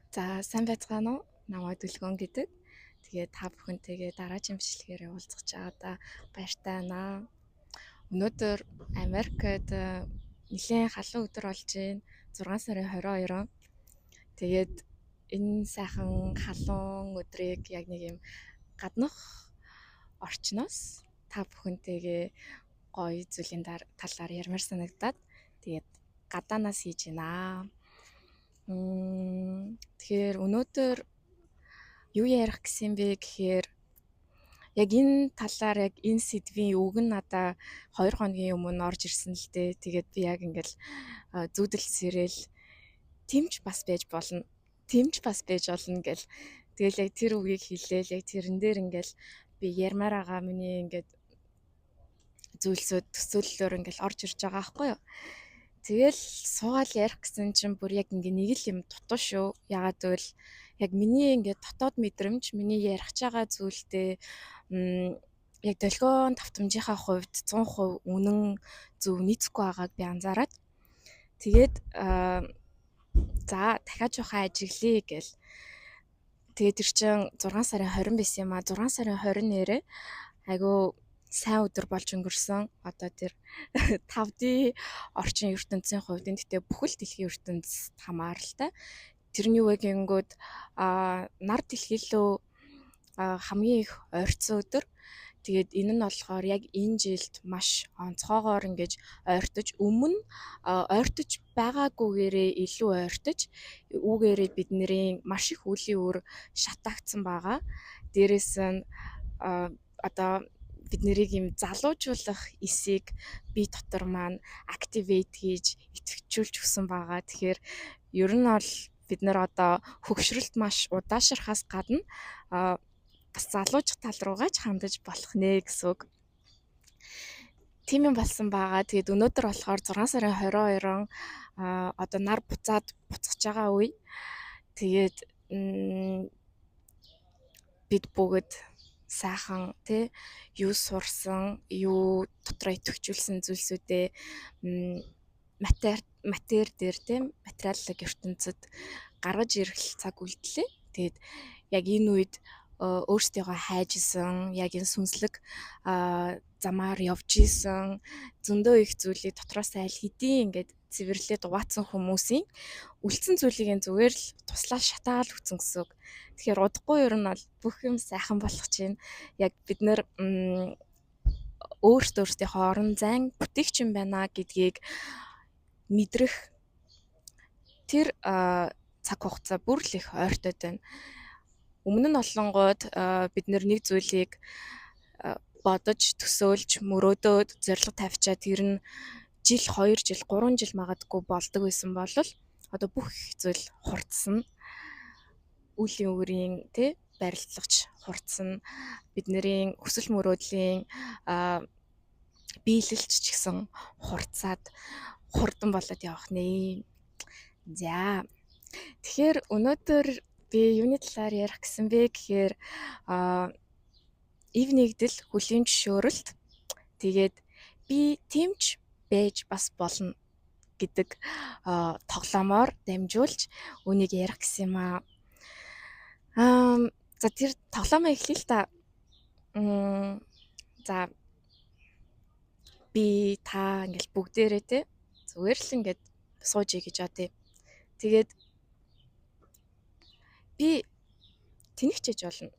За сайн байцгаана уу? Намайг Дүлгөөн гэдэг. Тэгээд та бүхэнтэйгээ дараагийн бичлэгээр уулзах чагаадаа баяртай байна. Өнөөдөр Америкт нэлээд халуун өдөр болж байна. 6 сарын 22. Тэгээд энэ сайхан халуун өдрийг яг нэг юм гаднах орчноос та бүхэнтэйгээ гоё зүйлийн талаар ярмаар санагдаад тэгээд гадаанаас хийж байна. Тэгэхээр өнөөдөр юу ярих гэсэн бэ гэхээр яг энэ талаар яг энэ сэдвийн үг нь надаа 2 хоногийн өмнө орж ирсэн л дээ. Тэгээд би яг ингээл зүүдэлсэрэл тэмч бас байж болно. Тэмч бас байж болно гэл. Тэгэл яг тэр үгийг хэлээл яг тэрэн дээр ингээл би ярмаар байгаа миний ингээд зүйлсүүд төсөөллөөр ингээл орж ирж байгаа байхгүй юу. Тэгэл суугаал ярих гэсэн чинь бүр яг ингээ нэг л юм дутуу шүү. Ягаад гэвэл яг миний ингээ дотоод мэдрэмж, миний ярих байгаа зүйлдээ яг долгион давтамжийнхаа хувьд 100% үнэн зөв нийцэхгүй байгааг би анзаараад тэгээд за дахиад жоохон ажиглая гэл. Тэгээд тэр чинь 6 сарын 20 байсан юм а. 6 сарын 20 нэрээ айгу сайн өдөр болж өнгөрсөн. Одоо тэр 5D орчин ертөнцийн хувьд энэ гэхдээ бүхэл дэлхийн ертөнцид хамааралтай. Тэрний үг гингүүд нар дэлхийлөө хамгийн их ойрцсон өдөр. Тэгээд энэ нь болохоор яг энэ жилд маш онцгойгоор ингэж ойртож өмнө ойртож байгаагүйгээрээ илүү ойртож үүгээрээ бидний маш их үлийн үр шатаагдсан байгаа. Дээрээс нь одоо бид нарыг юм залуужуулах эсийг бие дотор маань activate хийж идэвхжүүлж өгсөн байгаа. Тэгэхээр ер нь бол бид нар одоо хөгшрөлт маш удаашрахаас гадна бас залуужих тал руугаа ч хандаж болох нэ гэсэн үг. Тийм юм болсон байгаа. Тэгээд өнөөдөр болохоор 6 сарын 22-нд одоо нар буцаад буцаж байгаа үе. Тэгээд бид бүгд сайхан тий юу сурсан, юу дотроо идэвхжүүлсэн зүйлсүүдээ матер дээр тий материаллык ертөнцид гаргаж ирэх цаг үлдлээ. Тэгээд яг энэ үед өөрсдийгөө хайжсэн, яг энэ сүнслэг замаар явж исэн зөндөө их зүйлийг дотроос айл хэдийн ингээд цэвэрлээд угаацсан хүмүүсийн үлдсэн зүйлийг зүгээр л туслаа шатаал өгсөн гэсэн үг. Тэгэхээр удахгүй ер нь бол бүх юм сайхан болох чинь яг бид нар өөртөө орон зайн бүтээгч юм байна гэдгийг мэдрэх тэр цаг хугацаа бүр л их ойртоод байна. Өмнө нь олонгууд бид нэг зүйлийг бодож, төсөөлж, мөрөөдөөд, зорилго тавьчаад тэр нь жил, 2 жил, 3 жил магадгүй болдог байсан бол одоо бүх зүйл хурцсан. Үлийн үрийн тий барилдлагч хурцсан. Бидний хүсэл мөрөөдлийн биелэлч ч гэсэн хурцаад хурдан болоод явах нэ. За. Тэгэхээр өнөөдөр би юуны талаар ярих гэсэн бэ гэхээр ив нэгдэл хөлийн зөвшөөрөлт тэгээд би тэмч байж бас болно гэдэг тоглоомоор дамжуулж үнийг ярих гэсэн юм аа. За тэр тоглоомоо эхлэе л та. За би та ингээл бүгдээрээ те зүгээр л ингээд суужий гэж бодъё. Тэгээд би тэнэгчэж болно.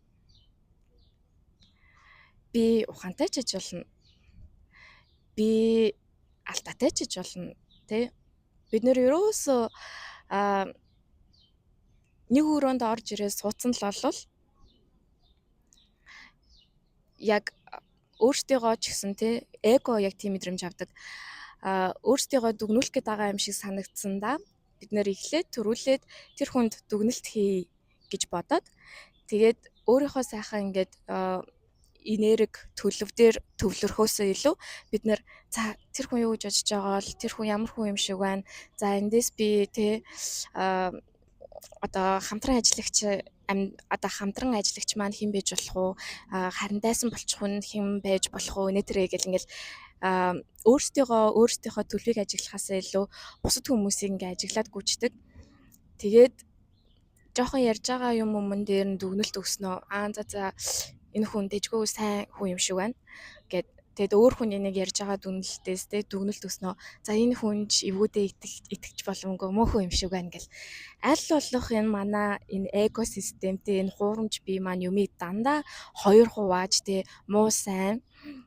Би ухаантай ч гэж болно. Би алдаатай ч гэж болно. Тэ? Бид нэр ерөөсөө нэг өрөөнд орж ирээ суудсан л олвол яг өөртөөгөө ч гэсэн тэ эго яг тийм мэдрэмж авдаг. Өөртөөгөө дүгнүүлэх гээд байгаа юм шиг санагдсан да. Бид нэр эхлээд төрүүлээд тэр хүнд дүгнэлт хий гэж бодоод тэгээд өөрийнхөө сайхан ингээд энерги төлөвдөр төвлөрөхөөсөө илүү бид нэр за тэр хүн юу гэж бодож байгаа бол тэр хүн ямар хүн юм шиг байна. За эндээс би тэ одоо хамтран ажиллагч маань хэн байж болох уу? Харин дайсан болчих хүн хэн байж болох уу? Нэтэрэ гэл ингээл өөрсдийнхөө төлөвийг ажиглахаас илүү бусад хүмүүсийг ингээ ажиглаад гүйцэтгэдэг. Тэгээд жоохон ярьж байгаа юм өмнө дээр нь дүгнэлт өгснөө. За энэ хүн дэжгүй сайн хүн юм шиг байна гэд. Тэгэд өөр хүн энийг ярьж байгаа дүгнэлтээс тэ дүгнэлт өгснөө. За энэ хүн ч эвгүүдээ итгэж боломгүй мөөхөн юм шиг байна гэл. Аль болох энэ манай энэ экосистемтэй энэ хуурамч бие маань юмыг дандаа хоёр хувааж тэ муу сайн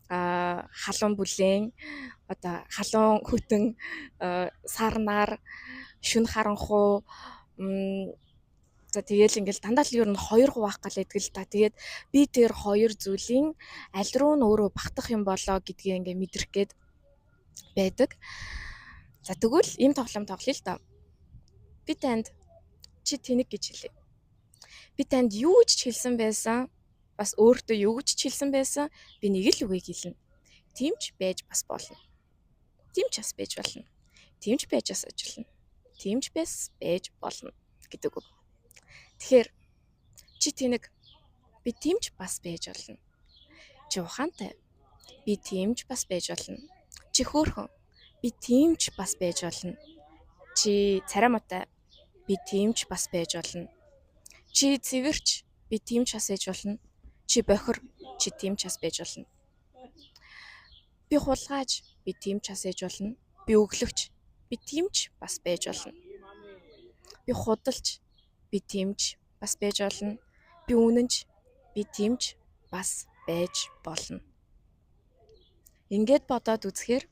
халуун бүлээн одоо халуун хөтөн сарнаар шүн харанхуу за тэгээл ингээл дандаа л ер нь хоёр хуваах гал байдаг л та. Тэгээд би тэр хоёр зүйлийн аль руу нь өөрөө багтах юм болоо гэдгийг ингээ мэдрэх гээд байдаг. За тэгвэл ийм тоглоом тоглоё л доо. Би танд чи тэнэг гэж хэлээ. Би танд юу гэж хэлсэн байсан? Бас өөртөө юу гэж хэлсэн байсан? Би нэг л үгийг хэлнэ. Тимч байж бас болно. Тимч бас байж болно. Тимч байж бас ажиллана. Тимч бас байж болно гэдэг үг. Тэгэхээр чи тэнэг би тимч бас байж болно. Чи ухаантай би тимч бас байж болно. Чи хөөрхөн би тимч бас байж болно. Чи царамаатай би тимч бас байж болно. Чи цэвэрч би тимч бас байж болно. Чи бохир чи тимч бас байж болно. Би хулгайч би тимч бас байж болно. Би өглөгч би тимч бас байж болно. Би худалч би тимч бас байж болно. Би үнэнч би тимч бас байж болно. Ингээд бодоод үзэхээр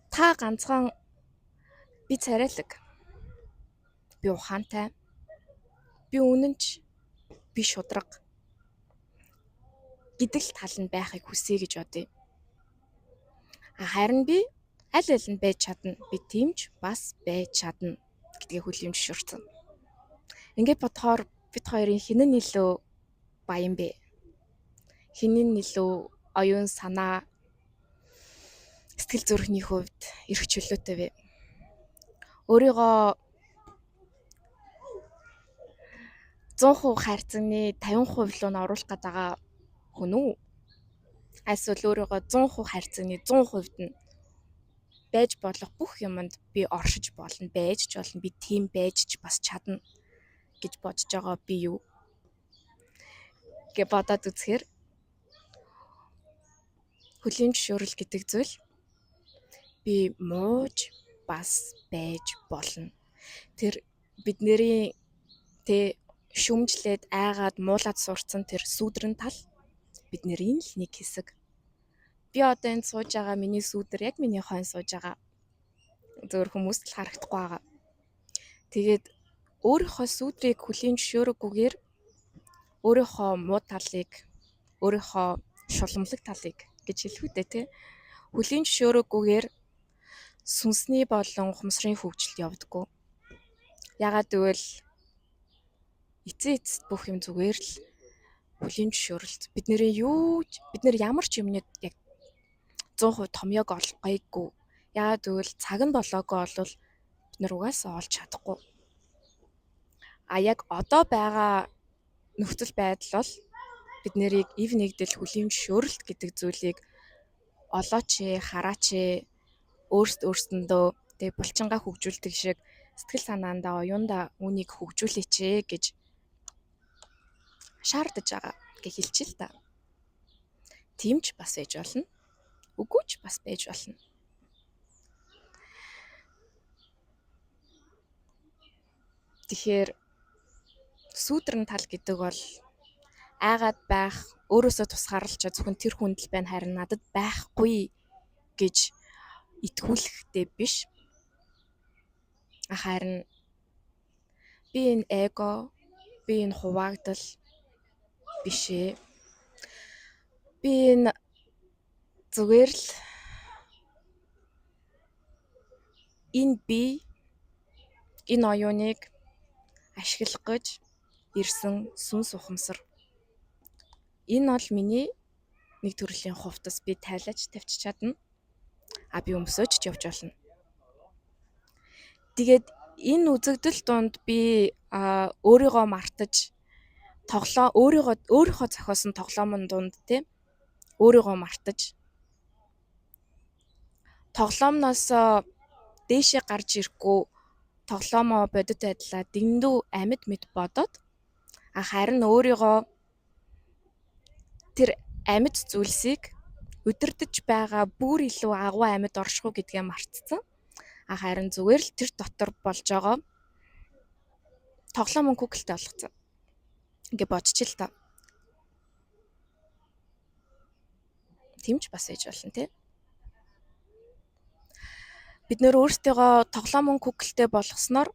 та ганцхан би царайлаг, би ухаантай, би үнэнч, би шудраг гэдэг л тал нь байхыг хүсье гэж бодъё. Харин би аль нь байж чадна, би тимч бас байж чадна гэдгийг хүлээн зөвшөөрсөн. Ингээд бодохоор бид хоёрын хэн нь илүү баян бэ? Хэн нь илүү оюун санаа сэтгэл зүрхний хувьд эрх чөлөөтэй вэ? Өөрийгөө 100% хайрцагны 50% руу нь оруулах гээд байгаа хүн үү? Эсвэл өөрийгөө 100% хайрцагны 100%-д нь байж болох бүх юмд би оршиж болно, байж ч болно, би тийм байж ч бас чадна гэж бодож байгаа би юу? Гэж бодоод үзэхээр хүлээн зөвшөөрөл гэдэг зүйл би мууж бас байж болно. Тэр бидний шүмжлээд айгаад муулаад сурцсан тэр сүүдрэн тал бидний л нэг хэсэг. Би одоо энд сууж байгаа миний сүүдэр яг миний хойно сууж байгаа. Зөвхөн хүмүүст л харагдахгүй байгаа. Тэгээд өөрийнхөө сүүдрийг хүлээн зөвшөөрөхгүйгээр өөрийнхөө муу талыг, өөрийнхөө шуламлаг талыг гэж хэлэх үү те. Хүлээн зөвшөөрөхгүйгээр сүнсний болон ухамсарын хөгжилд явдаггүй. Ягаад гэвэл эцэст бүх юм зүгээр л хүлээн зөвшөөрөлт. Бид нэр ямар ч юмнууд яг 100% томьёог олгоёгүй. Ягаад гэвэл цаг нь болоогүй бол бид нар угаасаа олж чадахгүй. Яг одоо байгаа нөхцөл байдал бол бид нэрийг ив нэгдэл хүлээн зөвшөөрөлт гэдэг зүйлийг олооч хараач өөрсдөө булчингаа хөгжүүлдэг шиг сэтгэл санаандаа оюундаа үнийг хөгжүүлээч гэж шаардаж байгаа гэж хэлчихэ л та. Тимч бас байж болно. Үгүй ч бас байж болно. Тэгэхээр сүүдрэн тал гэдэг бол айгаад байх, өөрөөсөө тусгаарлалчаа зөвхөн тэр хүнд л байна харин надад байхгүй гэж итгүүлэхтэй биш. Харин би энэ эго, би энэ хуваагдал биш ээ. Би энэ зүгээр л энэ оюуныг ашиглах гэж ирсэн сүнс ухамсар. Энэ бол миний нэг төрлийн хувцас би тайлаж тавьчих чадна. Би өмсөж явж болно. Тэгээд энэ үзэгдэл донд би өөрийгөө мартаж өөрийнхөө зохиосон тоглоомын дунд өөрийгөө мартаж тоглоомноос дээшээ гарч ирэхгүй тоглоомоо бодит байдлаа дэндүү амьд мэд бодоод харин өөрийгөө тэр амьд зүйлсийг удирдах байгаа бүр илүү агуу амьд оршихуй гэдгээ мартцсан. Харин зүгээр л тэр дотор болж байгаа тоглоом мөн Google-тэй болгоцсон. Ингээ бодчих л та. Тэмч бас ээж болно тий. Бид нөр өөрсдөө тоглоом мөн Google-тэй болгосноор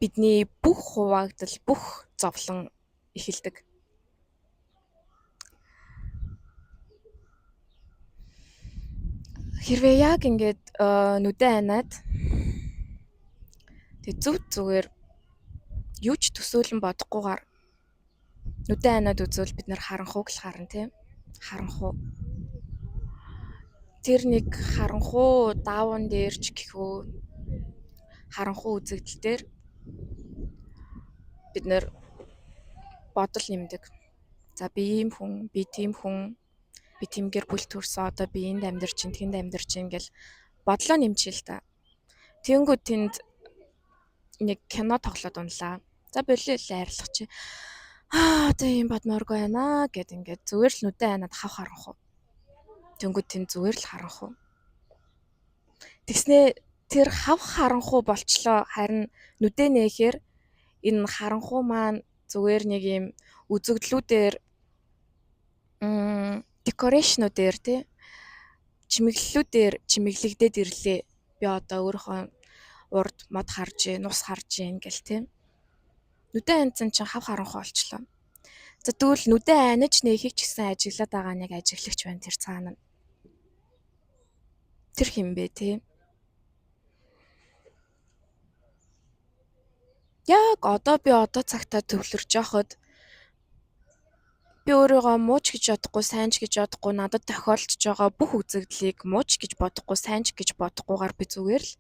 бидний бүх хуваагдал, бүх зовлон эхэлдэг. Хэрвээ яг ингээд нүдэ анаад тэг зүгээр юу ч төсөөлөн бодохгүйгээр нүдэ анаад үзвэл бид нэр харанхууг л харна тийм. Харанхуу. Тэр нэг харанхуу дааван дээр ч гэхүү харанхуу үзэгдэл дээр бид нэр бодол нэмдэг. За би ийм хүн, би тийм хүн, би тийм гэр бүл төрсөн, одоо би энд амьдарч чинь, тэнд амьдарч чинь гэл бодлоо нэмчихэл та. Тэнгүүд тэнд нэг кино тоглоод унлаа. За болио арилах чи. Одоо юм бодмооргүй байна гэд ингээд зүгээр л нүдэ анаад хав харанхуу. Тэнгүүд тэнд зүгээр л харанхуу. Тэгснээ тэр хав харанхуу болчлоо, харин нүдэ нээхээр энэ харанхуу маань зүгээр нэг юм үзэгдлүүдээр декорэшнүүдээр тий чимэглэлүүдээр чимэглэгдээд ирлээ. Би одоо өөрийнхөө урд мод харж, нус харж гэл тий. Нүдэ анцсан чинь хав харанхуу болчлоо. За тэгвэл нүдэ анаж нээхийг ч гэсэн ажиглаад байгаа нэг ажиглагч байна тэр цаана. Тэр хэм бэ тий. Яг одоо би одоо цагтаа төвлөрж яхад би өөрийгөө мууч гэж бодохгүй, сайн ч гэж бодохгүй, надад тохиолдож байгаа бүх үзэгдлийг мууч гэж бодохгүй, сайн ч гэж бодохгүйгээр би зүгээр л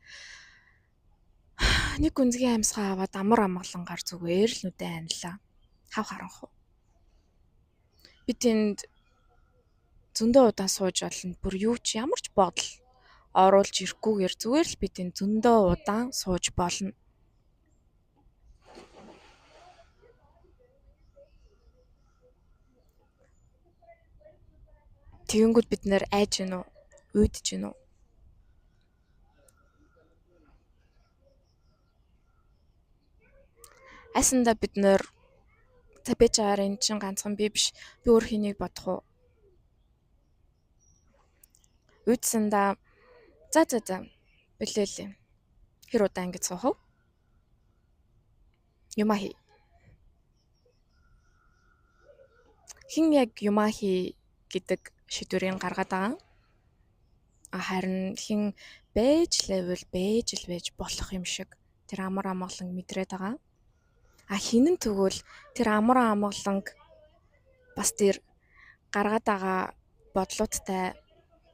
нэг гүнзгий амьсгаа аваад амар амгалангаар зүгээр л нүдэ анлаа. Хав харанхуу. Би тэнд зөндөө удаан сууж болно. Бүр юу ч ямар ч бодол оруулж ирэхгүйгээр зүгээр л би тэнд зөндөө удаан сууж болно. Тэгэнгүүт бид нэр айж гэнэ үү? Уйдж гэнэ үү? Айсандаа бид нэр табэж байгаа энэ чинь ганцхан би биш. Би өөр хэнийг бодох уу? Уйдсандаа за болио. Хэр удаа ингэж суух вэ? Юмаа хий. Хин яг юмаа хий гэдэг шийдвэрийг гаргаад байгаа. Харин хин байж л байж болох юм шиг тэр амар амгалан мэдрээд байгаа. Хинэн тэгвэл тэр амар амгаланг бас тэр гаргаад байгаа бодлуудтай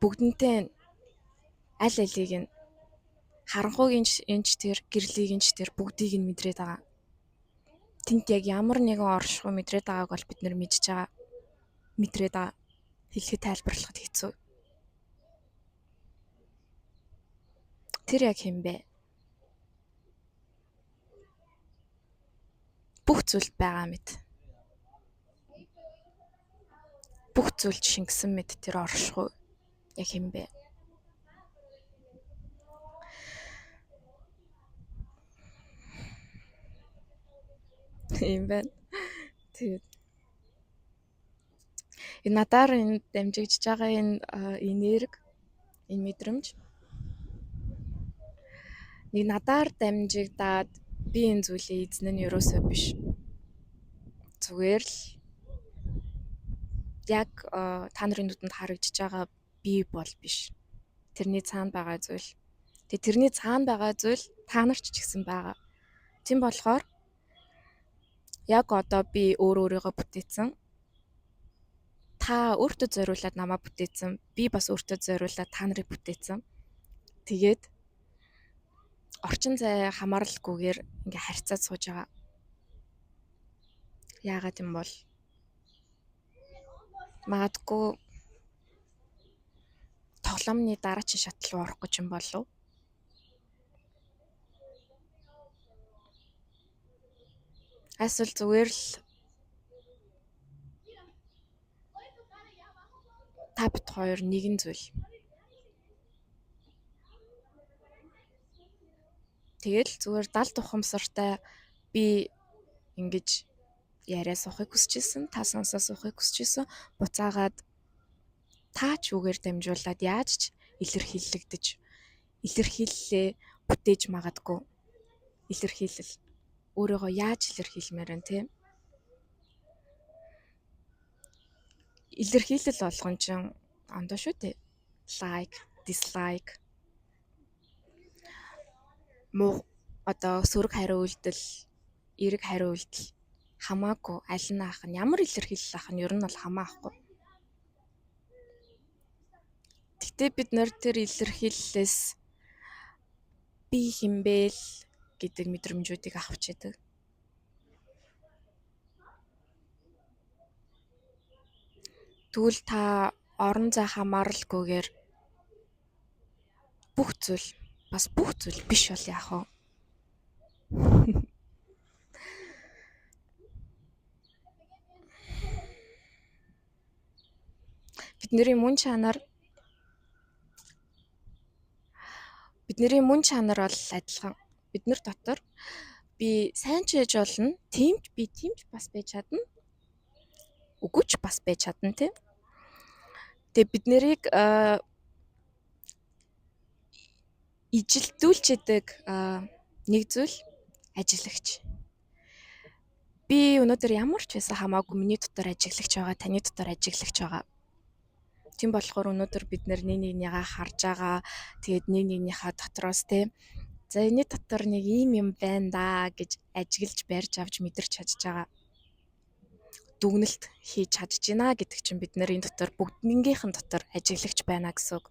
бүгднтэй аль алийг нь харанхуугийн энч тэр гэрлийг энч тэр бүгдийг нь мэдрээд байгаа. Тэнд яг ямар нэгэн оршихуй мэдрээд байгааг бол бид нэр мэдж байгаа. Мэдрээд байгаа. Хэлэхэд тайлбарлахад хэцүү. Тэр яг хэм бэ? Бүх зүйл байгаа мэд. Бүх зүйлд шингэсэн мэд тэр оршихуй яг хэм бэ? Юм байна. Тэгээд энэ надаар энэ дамжигдж байгаа энэ энерги, энэ мэдрэмж нэг надаар дамжигдаад би энэ зүйлээ эзэн нь ерөөсөө биш. Зүгээр л яг та нарын нүдэнд харагдаж байгаа би бол биш. Тэрний цаана байгаа зүйл. Тэгээ тэрний цаана байгаа зүйл та нарч ч гэсэн байгаа. Тийм болохоор яг одоо би өөрийгөө бүтээсэн. Та өөртөө зориулаад намайг бүтээсэн. Би бас өөртөө зориулаад та нарыг бүтээсэн. Тэгээд орчин зай хамааралгүйгээр ингээ харьцаад сууж байгаа. Яагаад юм бол магадгүй тоглоомны дараагийн шат руу орох гэж юм болов. Эсвэл зүгээр л та бит хоёр нэгэн зүйл. Тэгэл зүгээр далд ухамсартай би ингэж яриа суухыг хүсчихсэн, та сонсоо суухыг хүсчихсэн. Буцаагаад таач үгээр дамжуулаад яаж ч илэрхийллээ бүтээж магадгүй. Илэрхийлэл. Өөрийгөө яаж илэрхийлмээр вэ, тийм? Илэрхийлэл болгон чинь ондоо шүү дээ. Like, dislike. Муу одоо сөрөг хариу үйлдэл, эерэг хариу үйлдэл хамаагүй аль нь аах нь ямар илэрхийлэл аах нь ер нь бол хамаахгүй. Гэтэ бид нар тэр илэрхийллээс би хинбэл гэдэг мэдрэмжүүдийг авч яадаг. Тэгвэл та орон зай хамааралгүйгээр бүх зүйл биш бол яах вэ? Бидний мөн чанар бол адилхан. Биднэр дотор би сайн ч яж болно, тийм ч бас байж чадна. Үгүй ч бас байж чадна, тийм. Тэгээ бид нарыг ижилдүүлж яадаг нэг зүйл ажиглагч. Би өнөөдөр ямар ч байсан хамаагүй миний дотор ажиглагч байгаа, таны дотор ажиглагч байгаа. Тийм болохоор өнөөдөр бид нэг нэгнийгаа харж байгаа. Тэгээд нэг нэгнийхээ дотроос тийм за энэ дотор нэг юм байна да гэж ажиглаж барьж авч мэдэрч чадж байгаа. Дүгнэлт хийж чадж байна гэдэг чинь бид нарын дотор бүгднийгийнхэн дотор ажиглагч байна гэсэн үг.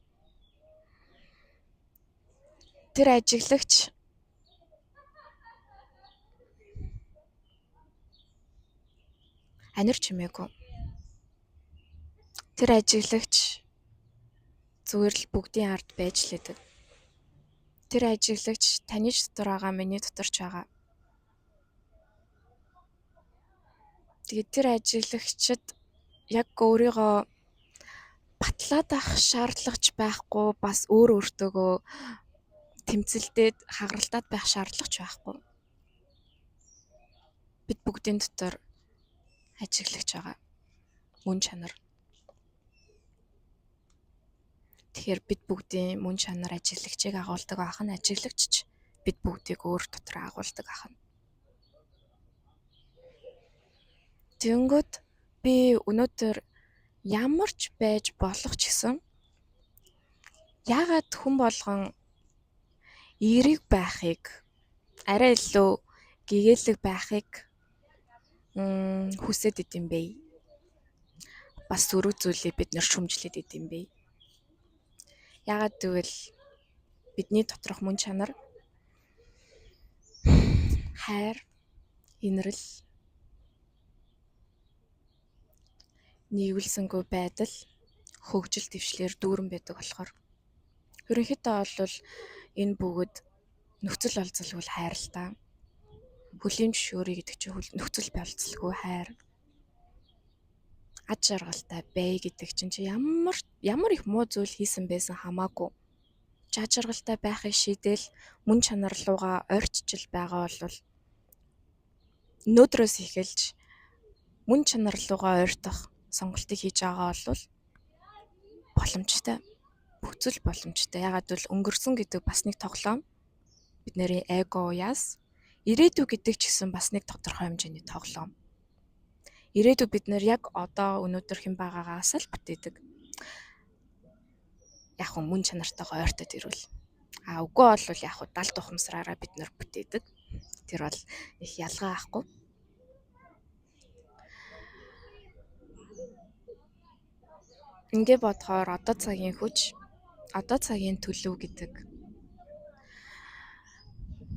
Тэр ажиглагч анир чимээгүй. Тэр ажиглагч зүгээр л бүгдийн ард байж л байдаг. Тэр ажиглагч таны дотор байгаа, миний дотор ч байгаа. Тэгээд тэр ажиглагчид яг өөрийгөө батлаад авах шаардлагач байхгүй, бас өөртөөгөө тэмцэлдээд хагаралтаад байх шаардлагач байхгүй. Бид бүгдийн дотор ажиглагч байгаа. Мөн чанар. Тэгэхээр бид бүгдийн мөн чанар ажиглагчийг агуулдаг байх нь ажиглагч ч бид бүгдийг өөр дотор агуулдаг байх нь. Тэнгүүд би өнөөдөр ямар ч байж болох ч гэсэн яагаад хүн болгон эерэг байхыг арай илүү гэгээлэг байхыг хүсэж идэм бэ? Бас сөрөг зүйлийг бид нэр шүмжлээд идэм бэ? Яагаад гэвэл бидний доторх мөн чанар хайр, инрэл, нийгүүлсэнгүй байдал, хөгжил дэвшлэр дүүрэн байдаг болохоор ерөнхийдөө бол энэ бүгд нөхцөл олзолгүй хайр л та. Хөлийн зөвшөөрөе гэдэг чинь нөхцөл болцолгүй хайр. Ад жаргалтай бай гэдэг чинь ямар их муу зүйл хийсэн байсан хамаагүй. Ад жаргалтай байхыг шийдэл мөн чанар руугаа ойртчил байгаа бол өнөөдрөөс эхэлж мөн чанар руугаа ойртох сонголтыг хийж байгаа бол боломжтой. Бүх зүйл боломжтой. Ягаад гэвэл өнгөрсөн гэдэг бас нэг тоглоом. Бидний эго уяас ирээдүй гэдэг ч гэсэн бас нэг тодорхой хэмжээний тоглоом. Ирээдүй бид нэр яг одоо өнөөдөр хэн байгаагаас л бүтээдэг. Яг хөө мөн чанартайгаа ойртоод ирвэл. Үгүй бол яг хөө далд ухамсараараа бид нэр бүтээдэг. Тэр бол их ялгаа ахгүй. Ингээ бодохоор одоо цагийн хүч, одоо цагийн төлөв гэдэг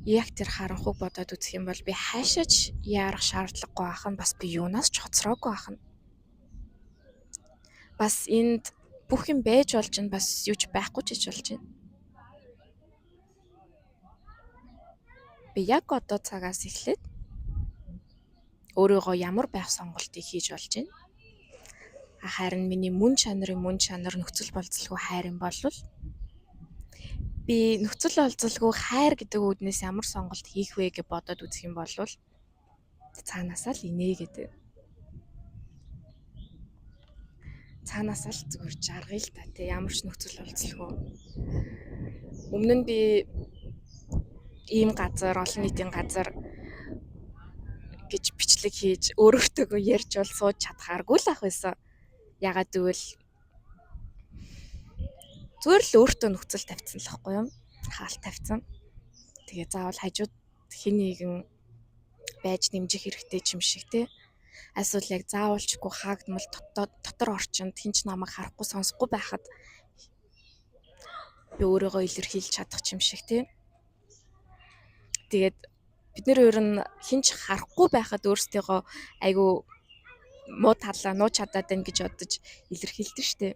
яг тэр харанхуйг бодоод үзэх юм бол би хаашаач яарах шаардлагагүй байх нь бас би юунаас ч хоцроогүй байх нь. Бас энд бүх юм байж болж нь бас юуч байхгүй ч гэж болж байна. Би яг одоо цагаас эхлээд өөрийгөө ямар байх сонголтыг хийж болж байна. Харин миний мөн чанар нөхцөл болцолгүй хайр юм бол би нөхцөл болцолгүй хайр гэдэг үүднээс ямар сонголт хийх вэ гэж бодоод үзэх юм бол цаанаасаа л инээ гэдэг. Цаанаасаа л зүгээр жаргая л та тий, ямар ч нөхцөл болцолгүй. Өмнө нь би ийм газар, олон нийтийн газар гэж бичлэг хийж өөрөөртөө ярьж бол сууж чадхааргүй л ах байсан. Ягаад гэвэл зүгээр л өөртөө нөхцөл тавьсан л байхгүй юм. Хаалт тавьсан. Тэгээ заавал хажууд хэн нэгэн байж нэмжих хэрэгтэй юм шиг тий. Эсвэл яг заавалчгүй хаагдмал дотор орчинд хинч намайг харахгүй сонсохгүй байхад би өөрийгөө илэрхийлж чадах юм шиг тий. Тэгээд бид нэр өөр нь хинч харахгүй байхад өөрсдийгөө айгүй муу талаа нууж чадаад байна гэж бодож илэрхийлдэг штэ.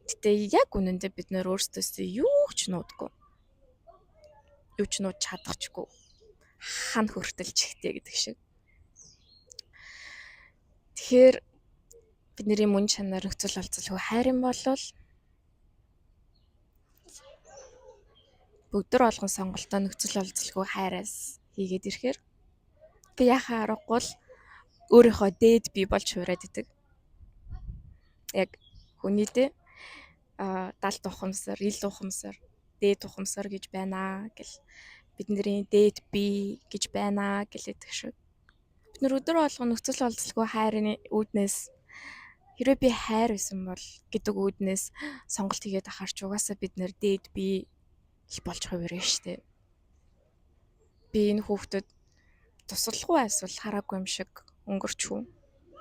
Гэтэ яг үнэндээ бид нэр өөрсдөөсөө юу ч нуудаггүй. Юу ч нууж чадахчгүй. Хан хөртөлж ихтэй гэдэг шиг. Тэгэхээр бидний мөн чанар нөхцөл болцолгүй хайр юм болвол бүгд болгон сонголтоо нөхцөл болцолгүй хайраас хийгээд ирэхээр би яхаа аргагүй л өөрийнхөө дээд бий болж хуураад идэг. Яг хүнийдээ 70 ухамсар, ил ухамсар, дээд ухамсар гэж байна гэл бидний дээд бий гэж байна гэлээдэг шүү. Бид нэр өдөр болгон нөхцөл болцолгүй хайрын үүднээс хэрвээ би хайр байсан бол гэдэг үүднээс сонголт хийгээд ахаарч угаасаа бид нэр дээд бий болж хувирна штэ. Би энэ хүүхдэд тусалгүй эсвэл хараагүй юм шиг өнгөрчүү.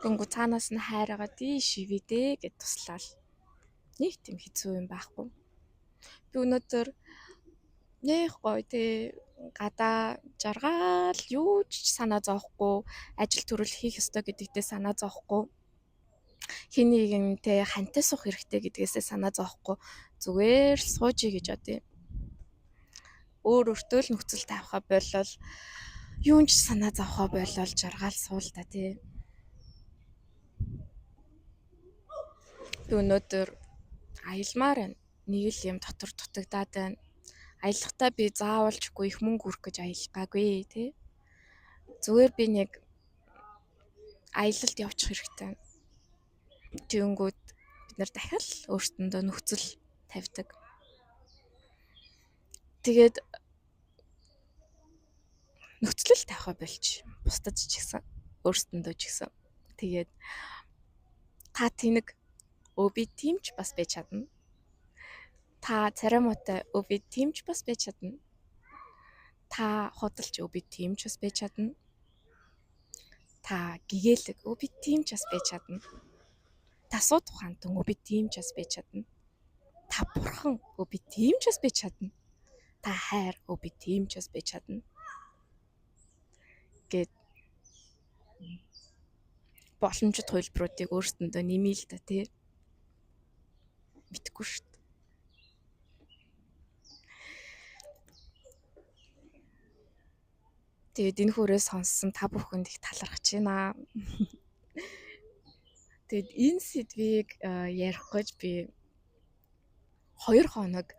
Гүнгүү цаанаас нь хайраагаа дийш ивэдэ гэд туслал. Нэг тийм хэцүү юм байхгүй. Би өнөөдөр нэх гоё те гадаа жаргаал юу ч санаа зовхгүй, ажил төрөл хийх ёстой гэдэгтээ санаа зовхгүй. Хин нэгэнтэй хантай суух хэрэгтэй гэдгээсээ санаа зовхгүй. Зүгээр л суужий гэж бодъё. Өөртөө л нөхцөл тавихаа болол юунч санаа зовхоо болол жаргаал суул та тий. Би өнөөдөр аялмаар байна. Нэг л юм дотор дутагдаад байна. Аялахдаа би заавалчгүй их мөнгө өрөх гэж аялгаагүй тий. Зүгээр би нэг аялалд явчих хэрэгтэй. Тэнгүүд бид нар дахиад өөртөндөө нөхцөл тавьдаг. Тэгээд нөхцөл тавихаа болж бусдад ч гэсэн өөртөндөө ч гэсэн. Тэгээд та тэнэг би тийм ч бас байж чадна. Та царамуутай би тийм ч бас байж чадна. Та худалч би тийм ч бас байж чадна. Та гэгээлэг би тийм ч бас байж чадна. Та сууд ухаантан би тийм ч бас байж чадна. Та бурхан би тийм ч бас байж чадна. Та хайр би тийм ч бас байж чадна. Гэт боломжит хувилбаруудыг өөртөндөө нэмэе л да тий. Мэдгүй шүү дээ. Тэгээд энэ хүрээ сонссон та бүхэнд их талархаж байна. Тэгээд энэ сэдвийг ярих гэж би 2 хоног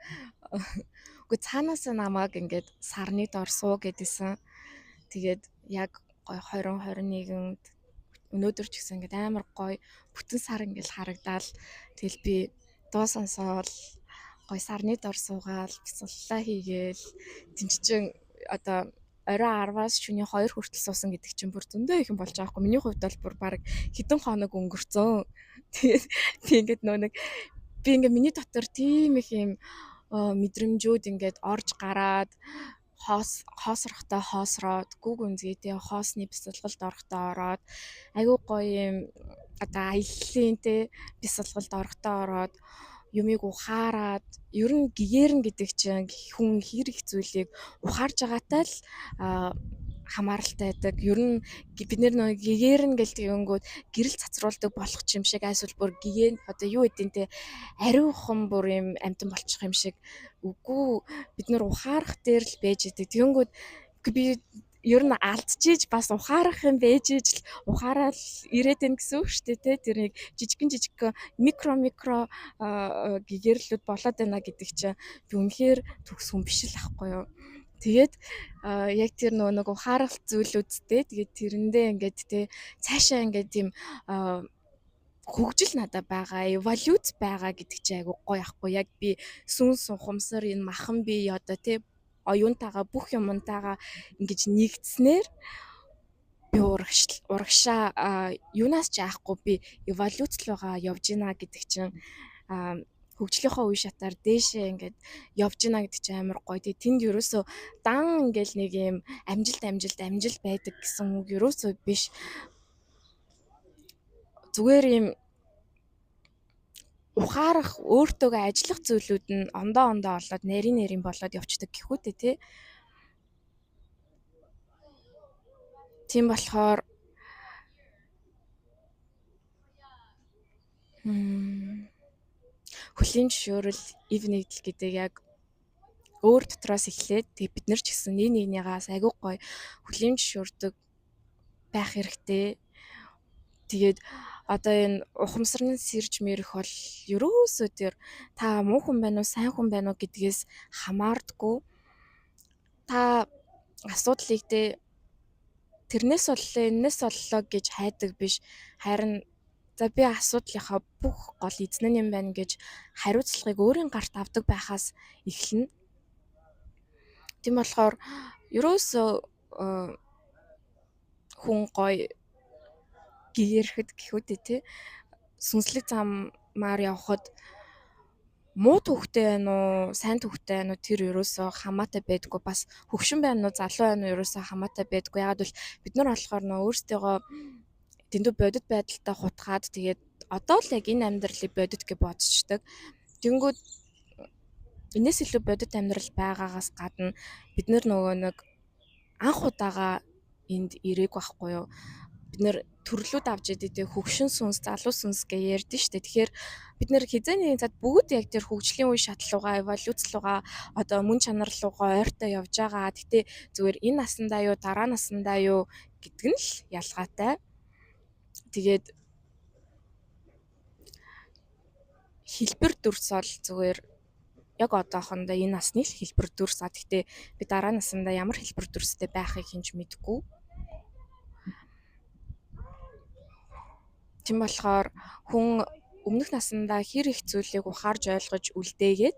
үгүй цаанаас намайг ингээд сарны дор суу гэдсэн. Тэгээд яг гой 2021-нд өнөөдөр ч гэсэн ингээд амар гой бүтэн сар ингээд харагдаал. Тэгэл би дуу сонсоол гой сарны дор суугаал бяцлалаа хийгээл тэнцчин одоо орой 10-аас шөнийн 2 хүртэл суусан гэдэг чинь бүр зөндөө их юм болж байгаа хгүй. Миний хувьд бол бүр баг хэдэн хоног өнгөрцөн. Тэгээд би ингээд миний дотор тийм их юм мэдрэмжүүд ингээд орж гараад хоосрохтой хоосроод гүг үнзгээтэй хоосны бясалгалд орохдоо ороод айгүй гоё юм одоо аяллаа те бясалгалд орохдоо ороод юмыг ухаарад ер нь гэгэрн гэдэг чинь хүн хэрэг зүйлийг ухаарж байгаатай л хамааралтай байдаг. Ер нь бид нэр гэгэрнэ гэлдэг юмгууд гэрэл цацруулдаг болох ч юм шиг эсвэл бүр гэгээ одоо юу гэдэг те ариухан бүр юм амтан болчих юм шиг үгүй бид нэр ухаарах дээр л байж идэг. Тэгэнгүүт би ер нь алдчихиж бас ухаарах юм байж иж л ухаарал ирээд ийн гэсэн үг шүү дээ те тэрийг жижигхэн микро гэгэрлүүд болоод байна гэдэг чинь би үнэхээр төгс хүн биш л ахгүй юу. Тэгээд яг тэр нэг ухаарах зүйлүүдтэй тэгээд тэрэндээ ингээд те цаашаа ингээд тийм хөгжил надад байгаа, эволюц байгаа гэдэг чинь айгу гоё ахгүй яг би сүнс ухамсар энэ махан бие одоо те оюунтайгаа бүх юмтайгаа ингэж нэгдснээр би урагшаа юунаас ч яахгүй би эволюц руугаа явж гинэ гэдэг чинь хөгжлийнхөө үе шатаар дээшээ ингээд явж гинэ гэдэг чинь амар гоё. Тэгээ тэнд ерөөсөө дан ингээл нэг юм амжилт байдаг гэсэн үг ерөөсөө биш. Зүгээр юм ухаарах өөртөөгөө ажиллах зүйлүүд нь ондоо болоод нарийн болоод явцдаг гэхүүтэй тий. Тийм болохоор хөлийн зөвшөөрөл ив нэгдэл гэдэг яг өөр дотроос эхлээд тэг бид нар ч гэсэн нэгнийгээс айгүй гоё хөлийн зөвшөөрдөг байх хэрэгтэй. Тэгээд одоо энэ ухамсарны сэрж мэрэх бол ерөөсөө тэр та муу хүн байна уу сайн хүн байна уу гэдгээс хамаардаггүй. Та асуудлыг тэрнээс боллоо энэс боллоо гэж хайдаг биш. Харин за би асуудлынхаа бүх гол эзэн юм байна гэж хариуцлагыг өөрийн гарт авдаг байхаас эхэлнэ. Тийм болохоор ерөөсөө хүн гоё гэгэрхэд гэхүүтэй тий сүнслэг замаар явхад муу төвхтэй байна уу сайн төвхтэй байна уу тэр ерөөсөө хамаатай байдгүй бас хөгшин байна уу залуу байна уу ерөөсөө хамаатай байдгүй. Ягаад бол бид нар болохоор нөө өөрсдөө дэндүү бодит байдалтай хутгаад тэгээд одоо л яг энэ амьдралыг бодит гэж бодцдаг. Тэнгүүд энэс илүү бодит амьдрал байгаагаас гадна бид нөгөө нэг анх удаага энд ирээг байхгүй юу. Бид нэр төрлүүд авч идэв хөгшин сүнс залуу сүнс гэж ярьдэн штэ. Тэгэхээр бид нэр хизээний цад бүгд яг тэр хөгжлийн үе шатлуугаа эволюц руугаа одоо мөн чанар руугаа ойртой явж байгаа. Гэтэ зүгээр энэ насандаа юу дараа насандаа юу гэдэг нь л ялгаатай. Тэгээд хэлбэр дүрс бол зүгээр яг одоохондоо энэ насны л хэлбэр дүрс. Гэтэ би дараа насандаа ямар хэлбэр дүрстэй байхыг хинж мэдгүй. Тийм болохоор хүн өмнөх насандаа хэр их зүйлийг ухаарж ойлгож үлдээгээд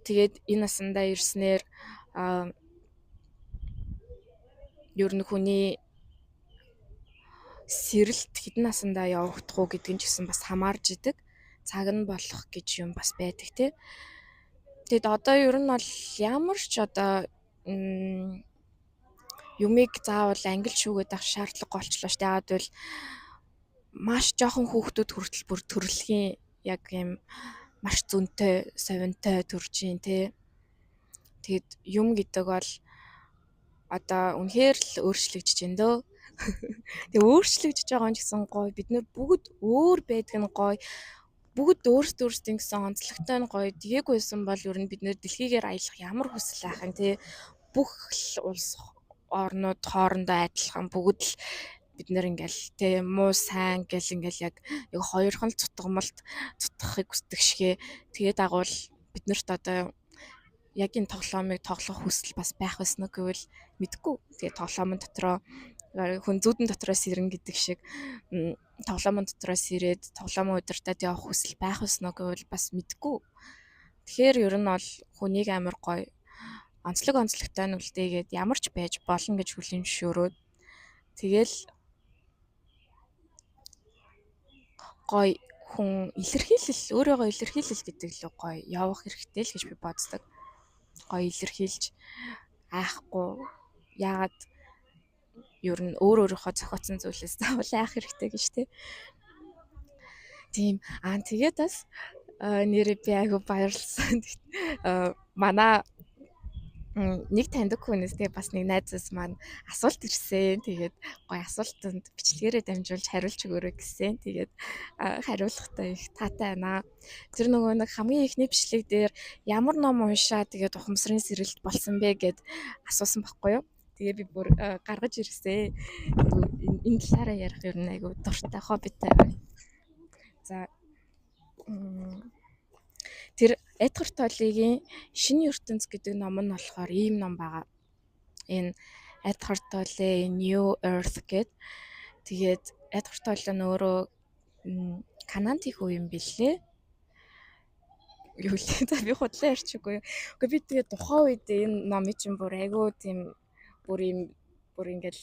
тэгээд энэ насандаа ирснээр ер нь хүний сэрэлт хэдэн насандаа явагдах уу гэдгийг ч гэсэн бас хамаарж идэг. Цаг нь болох гэж юм бас байдаг тий. Тэгэд одоо ер нь бол ямар ч одоо юмыг заавал англи шүүгээд авах шаардлага болчлоо шүү дээ. Яагаад бол маш жоохон хүүхдүүд хүртэл бүр төрөлхийн яг юм маш зөнтэй, совинтой төржин тий. Тэгэд юм гэдэг бол одоо үнэхээр л өөрчлөгдөж байна дөө. Тэгээ өөрчлөгдөж байгаа юм гэсэн гоё. Бид нэр бүгд өөр байдаг нь гоё. Бүгд өөрсдийн гэсэн онцлогтой нь гоё. Тэгээгүйсэн бол ер нь бид нэр дэлхийгээр аялах ямар хүсэл байх юм тий. Бүх улс орнууд хоорондоо адилхан бүгд л бид нэр ингээл тий муу сайн гэл ингээл яг хоёрхан цутгамалт цутгахыг хүсдэг шигэ. Тэгээд агуул биднэрт одоо яг энэ тоглоомыг тоглох хүсэл бас байх байсан уу гэвэл мэдгүй. Тэгээд тоглоомын дотроо хүн зүудэн дотроос ирнэ гэдэг шиг тоглоомын дотроос ирээд тоглоомын удирдаад явах хүсэл байх байсан уу гэвэл бас мэдгүй. Тэгэхээр ер нь бол хүнийг амар гоё онцлогтой нь үлдээгээд ямар ч байж болно гэж хүлийн зөвшөөрөөд тэгэл гоё хүн өөрийгөө илэрхийлэл гэдэг л гоё явах хэрэгтэй л гэж би боддог. Гоё илэрхийлж айхгүй яагаад ер нь өөрийнхөө зохиоцсон зүйлээс заавал айх хэрэгтэй гэж тий. Тийм тэгээд бас нэрээ би айгу баярлсан. Манай Нэг таньдаг хүнээс тэгээ бас нэг найзаас маань асуулт ирсэн. Тэгээд гоё асуултанд бичлэгээрээ дамжуулж хариулж өгөөрэй гэсэн. Тэгээд хариулахдаа их таатай байна. Тэр нөгөө нэг хамгийн ихний бичлэг дээр ямар ном уншаа тэгээд ухамсарын сэрэлт болсон бэ гэд асуусан байхгүй юу? Тэгээ би бүр гаргаж ирсэн. Энэ талаараа ярих юм айгу дуртай хоббитай байна. За тэр Эдгар Толлигийн Шинэ ертөнц гэдэг ном нь болохоор ийм ном байгаа. Энэ Эдгар Толли New Earth гэд. Тэгээд Эдгар Толли нь өөрөө Канадын хүү юм бэлээ. Юу лээ? За би худлаа ярьчихгүй. Гэхдээ би тэгээд тухайн үед энэ номыг чинь бүр айгүй тийм бүр ингээл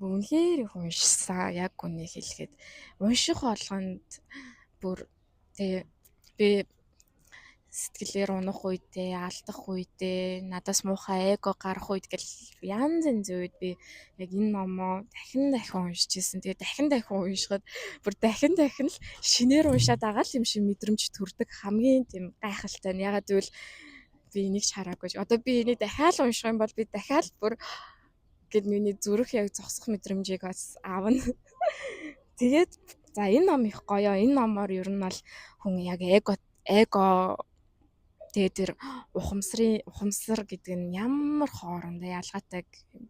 үнэхээр их уншсан. Яг үнийг хэлэхэд унших болгонд бүр тэгээ би сэтгэлээр унах үедээ, алдах үедээ, надаас муухай эго гарах үед гэл янз янзын үед би яг энэ номоо дахин уншиж ирсэн. Тэгээ дахин уншихад бүр дахин л шинээр уншаад байгаа л юм шиг мэдрэмж төрдөг. Хамгийн тийм гайхалтай нь ягаад гэвэл би энийг хараагүй. Одоо би энийг дахиад унших юм бол би дахиад бүр гэд миний зүрх яг зогсох мэдрэмжийг бас аавна. Тэгээд за энэ ном их гоё. Энэ номоор ер нь бол хүн яг эго тэгээд тэр ухамсар гэдэг нь ямар хоорондоо ялгаатай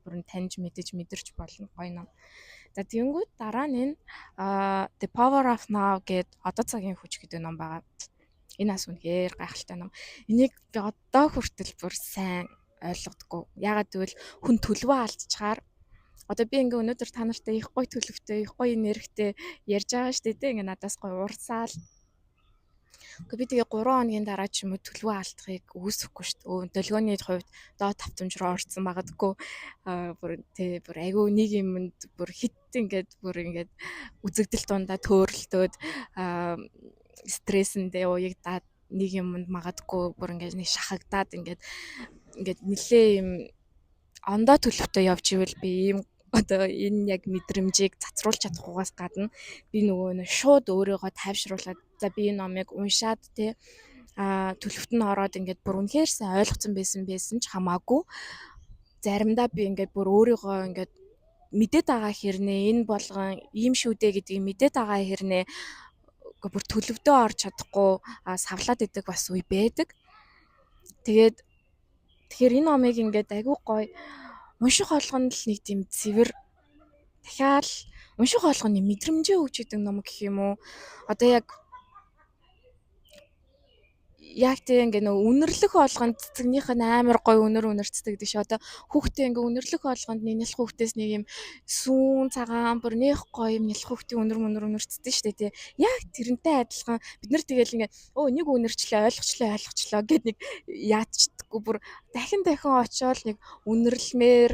бүрэн таньж мэдэрч болно гоё ном. За тэгэнгүүт дараа нь энэ The Power of Now гэд одоо цагийн хүч гэдэг ном байгаа. Энэ бас үнэхээр гайхалтай ном. Энийг би одоо хүртэл бүр сайн ойлгодоггүй. Ягаад гэвэл хүн төлөвөө алдчихаар одоо би ингээ өнөөдөр та нартай их гоё төлөвтэй, их гоё энергитэй ярьж байгаа шүү дээ. Ингээ надаас гоё урсаал. Гэхдээ би тэгээ 3 хоногийн дараа ч юм уу төлөвөө алдахыг үүсэхгүй шүү дээ. Долгионы хувьд доод тавтамж руу орсон магадгүй бүр айгүй нэг юмд бүр хит ингээд үзэгдэл дундаа төөрөлтөөд стрессэндээ уягдаад нэг юмд магадгүй бүр ингээд нэг шахагдаад ингээд нэлээ юм ондоо төлөвтэй явж ивэл би ийм одоо энэ яг мэдрэмжийг цацруулж чадахгүйгаас гадна би нөгөө шууд өөрийгөө тайвшруулад за би энэ номыг уншаад төлөвт нь ороод ингээд бүр үнэхээр сайн ойлгоцсон байсан ч хамаагүй заримдаа би ингээд бүр өөрийгөө ингээд мэдээд байгаа хэрнээ энэ болгон ийм шүү дээ гэдгийг мэдээд байгаа хэрнээ бүр төлөвдөө орж чадахгүй савлаад идэг бас үе байдаг. Тэгэхээр энэ номыг ингээд айгүй гоё унших болгоно л нэг тийм цэвэр дахиад унших болгоно мэдрэмжээ өгч идэг ном гэх юм уу. Одоо яг тийм ингээ нөө үнэрлэх болгонд цэцэгнийх нь амар гоё үнэрцдэг гэж одоо хүүхдээ ингээ үнэрлэх болгонд нэлэх хүүхдээс нэг юм сүүн цагаан бүр нэх гоё юм нэлэх хүүхдийн үнэрцдэг шүү дээ тий. Яг тэрнтэй адилхан бид нар тэгэл ингээ нэг үнэрчлээ ойлгочлоо гэд нэг яатчдаггүй бүр дахин очиод нэг үнэрлэмээр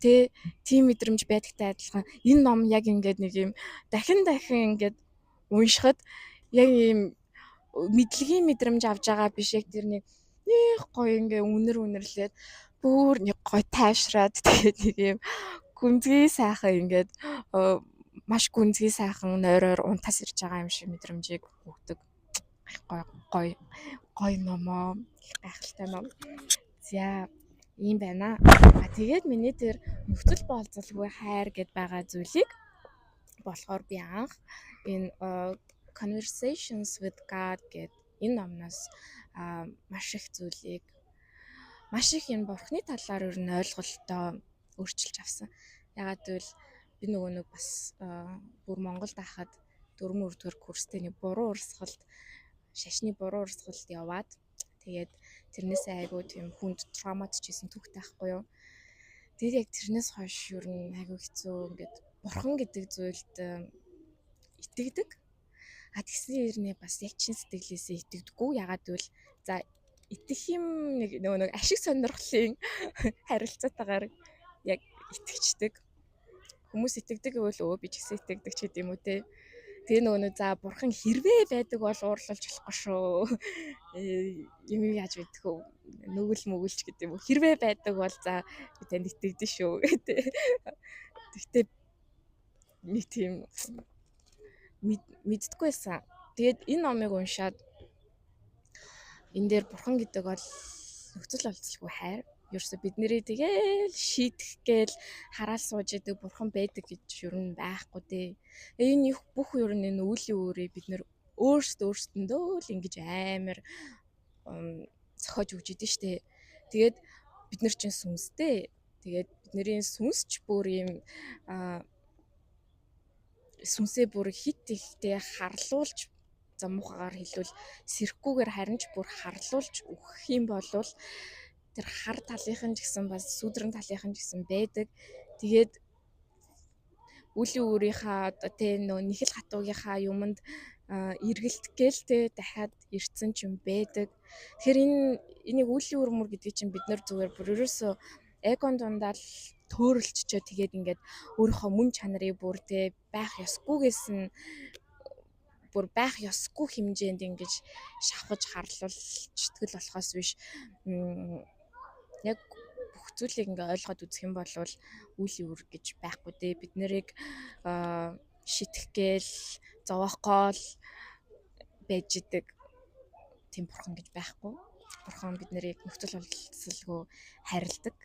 тийм мэдрэмж байдагтай адилхан энэ ном яг ингээд нэг юм дахин ингээд уншихад яг юм мэдлэгийн мэдрэмж авж байгаа биш яг тэр нэг гоё ингээ үнэрлээд бүр нэг гоё тайвшраад тэгээд нэг юм гүнзгий сайхан ингээд маш гүнзгий сайхан нойроор унтаас ирж байгаа юм шиг мэдрэмжийг өгдөг. Гоё номоо гайхалтай ном. За ийм байна. Тэгээд миний тэр нөхцөл болцолгүй хайр гэд байгаа зүйлийг болохоор би анх энэ Conversations with God гэд энэ номноос маш их зүйлийг маш их энэ бурхны талаар ер нь ойлголтоо өөрчилж авсан. Ягаад гэвэл би нөгөө нэг бас бүр Монголд ахад 4-р курстэй нэг шашны буруу урсгалд яваад тэгээд тэрнээсээ айгүй тийм хүнд травматчсэн түүхтэй байхгүй юу. Тэгээд яг тэрнээс хойш ер нь айгүй хэцүү ингээд бурхан гэдэг зүйлд итгэдэг. Тэгсэн хэрнээ бас яг чин сэтгэлээсээ итгэдэггүй. Ягаад гэвэл за итгэх юм нэг ашиг сонирхлын харилцаатаагаар яг итгэждэг. Хүмүүс итгэдэг гэвэл би ч гэсэн итгэдэг ч гэдэм үү те. Тэгээ нөгөө за бурхан хэрвээ байдаг бол уурлуулж болохгүй шүү. Юм яаж мэдэх вэ? Нүгэл гэдэм үү. Хэрвээ байдаг бол за би танд итгэдэж шүү гэдэг. Тэгтээ нэг тийм мэддэггүй байсан. Тэгээд энэ номыг уншаад энэ дээр бурхан гэдэг бол нөхцөл болцолгүй хайр. Ерөөсө бидний тэгэл шийдэх гээл хараал сууж идэг бурхан байдаг гэж ер нь байхгүй дээ. Энэ их бүх ер нь энэ үлийн өөрийг бид нэр өөрсдөндөө л ингэж амар зохиож өгч идэв штэ. Тэгээд бид нар чинь сүнстэй. Тэгээд бидний сүнсч бүр юм сүнсээ бүр хит ихтэй харлуулж за муухагаар хэлвэл сэрхгүйгээр харин ч бүр харлуулж өгөх юм болвол тэр хар талынхан ч гэсэн бас сүдрэн талынхан ч гэсэн байдаг. Тэгээд үлийн өөрийнхөө одоо тэ нөө нэхэл хатуугийнхаа юмд эргэлтгээл тэ дахиад ирцэн ч юм байдаг. Тэгэхээр энийг үлийн өрмөр гэдэг чинь бид нар зүгээр бүр ерөөсөө эгон дундаа л төөрөлччөө тэгээд ингээд өөрийнхөө мөн чанарыг бүр тэ байх ёсгүйгээс нь бүр байх ёсгүй хэмжээнд ингэж шавхаж харлуулчихдаг болохоос биш яг бүх зүйлийг ингээ ойлгоод үзэх юм бол үлийн үр гэж байхгүй дээ. Бид нарыг шитгэгээл зовоохгоол байж идэг тийм бурхан гэж байхгүй. Бурхан бид нарыг нөхцөл болцолгүй хайрладаг.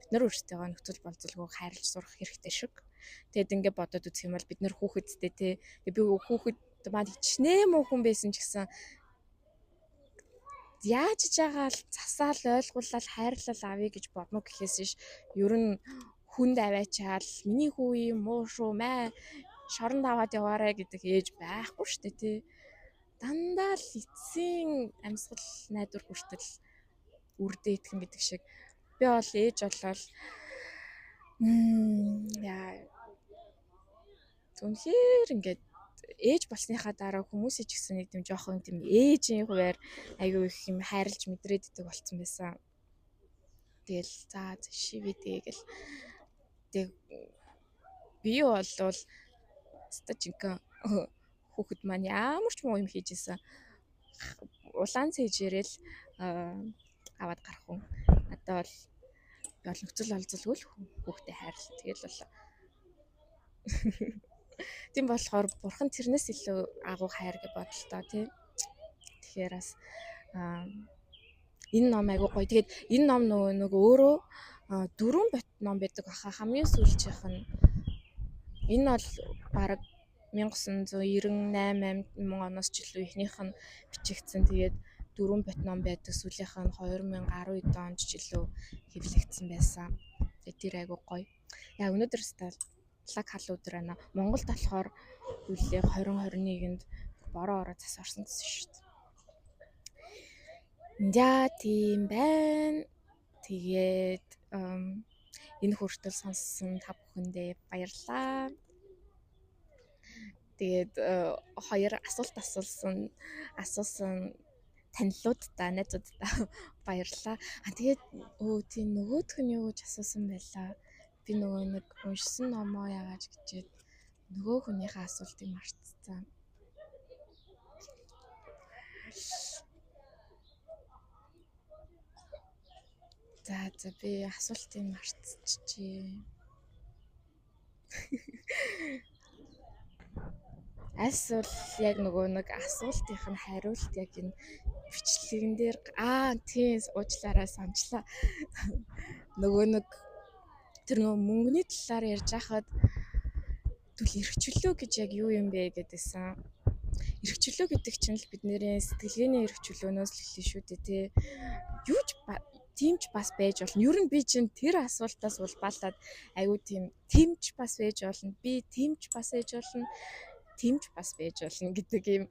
Бид нар өөрсдөө нөхцөл болцолгүй хайрлаж сурах хэрэгтэй шиг. Тэгэд ингээ бодоод үзэх юм бол бид нар хүүхэдтэй те би хүүхэд маань хичнээн муу хүн байсан ч гэсэн яаж жагаал засаал ойлгуулаад хайрлал авъя гэж бодно гэхээс ш ер нь хүнд аваачаал миний хүү юм муу шүү маа шоронд аваад яваарэ гэдэг ээж байхгүй штэ тий дандаа л эцсийн амьсгал найдвар хүртэл үрдээ итгэн гэдэг шиг би бол ээж болол яа түнхээр ингээд ээж болсныхаа дараа хүмүүсийг ч гэсэн нэг тийм жоохон тийм ээжийн хуваар аягүй их юм хайрлж мэдрээд идэг болсон байсан. Тэгэл за шивэдээ гэл тэг би болвол стажинка хүүхэд маань ямар ч муу юм хийж исэн улаан цэжээрэл аваад гарах хүн надад бол нөхцөл олзолгүй л хүүхдээ хайрлаа тэгэл болоо. Тийм болохоор бурхан тэрнээс илүү агуу хайр гэж бодлоо тий. Тэгэхээр бас энэ ном айгуу гоё. Тэгээд энэ ном нөгөө өөрөө 4 бот ном байдаг баха. Хамгийн сүүлчийнх нь энэ бол бараг 1998 оноос ч илүү ихнийх нь бичигдсэн. Тэгээд 4 бот ном байдаг. Сүүлийнх нь 2012 онд ч илүү хэвлэгдсэн байсан. Тэгээд тэр айгуу гоё. Яа өнөөдөр стал лаг хал өдөр байна. Монголд болохоор үлээ 2021-нд бороо ороо цас орсон гэсэн шүү дээ. За тийм байна. Тэгээд энэ хүртэл сонссон та бүхэндээ баярлалаа. Тэгээд хоёр асуулт асуусан танилуудаа найзуудаа баярлалаа. Тэгээд тийм нөгөөх нь юу гэж асуусан байлаа. Би нөгөө нэг уншсан номоо яагааж гэжээд нөгөө хүнийхээ асуултыг мартцсан. За би асуултыг мартчихжээ. Асуул яг нөгөө нэг асуултынх нь хариулт яг энэ бичлэгэн дээр тийм уучлаарай санчлаа. Нөгөө нэг тэр нөгөө мөнгөний талаар ярьж байхад тэгвэл эрхчлөө гэж яг юу юм бэ гэдээсэн. Эрхчлөө гэдэг чинь л бидний сэтгэлгээний эрхчлөөнөөс л эхэлнэ шүү дээ тий. Юу ч тимч бас байж болно. Ер нь би чинь тэр асуултаас улбаалаад аюу тимч бас байж болно. Би тимч бас байж болно. Тимч бас байж болно гэдэг юм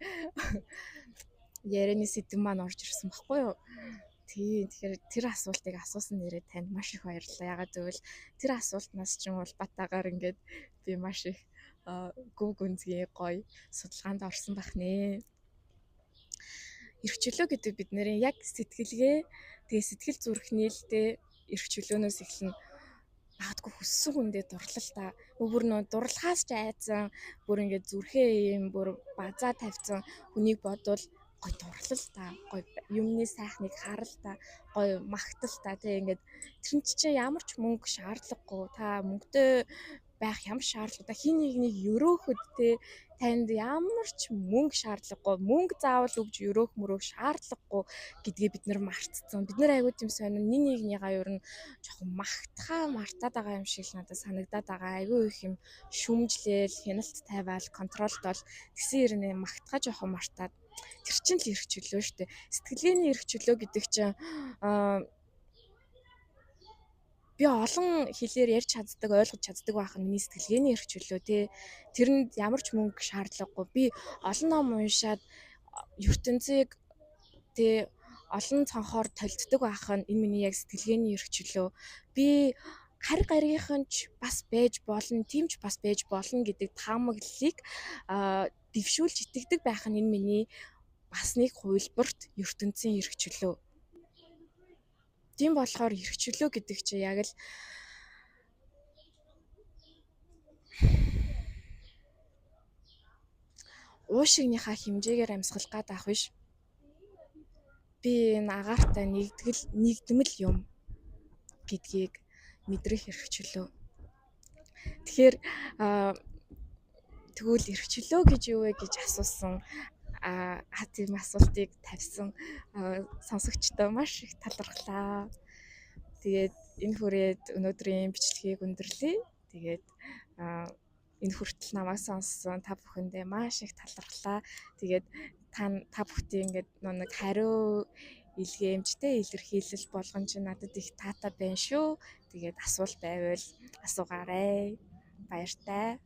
ярианы сэдв маань орж ирсэн баггүй юу? Тэгэхээр тэр асуултыг асуусан нэрээ танд маш их баярлалаа. Ягаад гэвэл тэр асуултнаас ч улбатаагаар ингээд би маш их гүн гүнзгий гоё судалгаанд орсон байх нэ. Эрхчлөө гэдэг бидний яг сэтгэлгээ тэгээ сэтгэл зүрхний л дээ эрхчлөөнөөс эхэлнэ. Магадгүй хүссэн хүндээ дурлал та. Бүр нөө дурлахаас ч айцсан бүр ингээд зүрхээ юм бүр базаа тавьсан хүнийг бодвол гой дурлал та. Гой юмны сайхныг харал та. Гой магтал та тэг ингээд тэр чинь ямар ч мөнгө шаардлагагүй. Та мөнгөтэй байх ямар шаардлага та хин нэгнийг өрөөхөд танд ямар ч мөнгө шаардлагагүй, мөнгө заавал өгж өрөөх мөрөөх шаардлагагүй гэдгийг бид нар мартцсан. Бид нар аягүй тийм сонин нэг нэгнийгаа ер нь жоохон мартаад байгаа юм шиг л надад санагдаад байгаа. Аягүй их юм шүмжлээл, хяналт тавиал, контролдол тэгсэн хэрнээ магтахаа жоохон мартаад тэр чинь л эрх чөлөө шүү дээ. Сэтгэлгээний эрх чөлөө гэдэг чинь аа би олон хэлээр ярьж чаддаг, ойлгож чаддаг байх нь миний сэтгэлгээний эрх чөлөө те. Тэрэнд ямар ч мөнгө шаардлагагүй. Би олон ном уншаад ертөнцийг те олон цонхоор толддог байх нь энэ миний яг сэтгэлгээний эрх чөлөө. Би гаригийнхэн ч бас байж болно, тийм ч бас байж болно гэдэг таамаглалыг дэвшүүлж итгэдэг байх нь энэ миний бас нэг хувилбарт ертөнцийн эрх чөлөө. Тийм болохоор эрх чөлөө гэдэг чинь яг л уушигныхаа хэмжээгээр амьсгал гад авах биш. Би энэ агаартай нэгдмэл юм гэдгийг мэдрэх эрх чөлөө. Тэгэхээр тэгвэл эрх чөлөө гэж юу вэ гэж асуусан тийм асуултыг тавьсан сонсогчдоо маш их талархлаа. Тэгээд энэ хүрээд өнөөдрийн бичлэгийг өндөрлөе. Тэгээд энэ хүртэл намайг сонссон та бүхэндээ маш их талархлаа. Тэгээд та бүхтийн ингээд нэг хариу илгээмжтэй илэрхийлэл болгон ч надад их таатай байна шүү. Тэгээд асуулт байвал асуугаарай. Баяртай.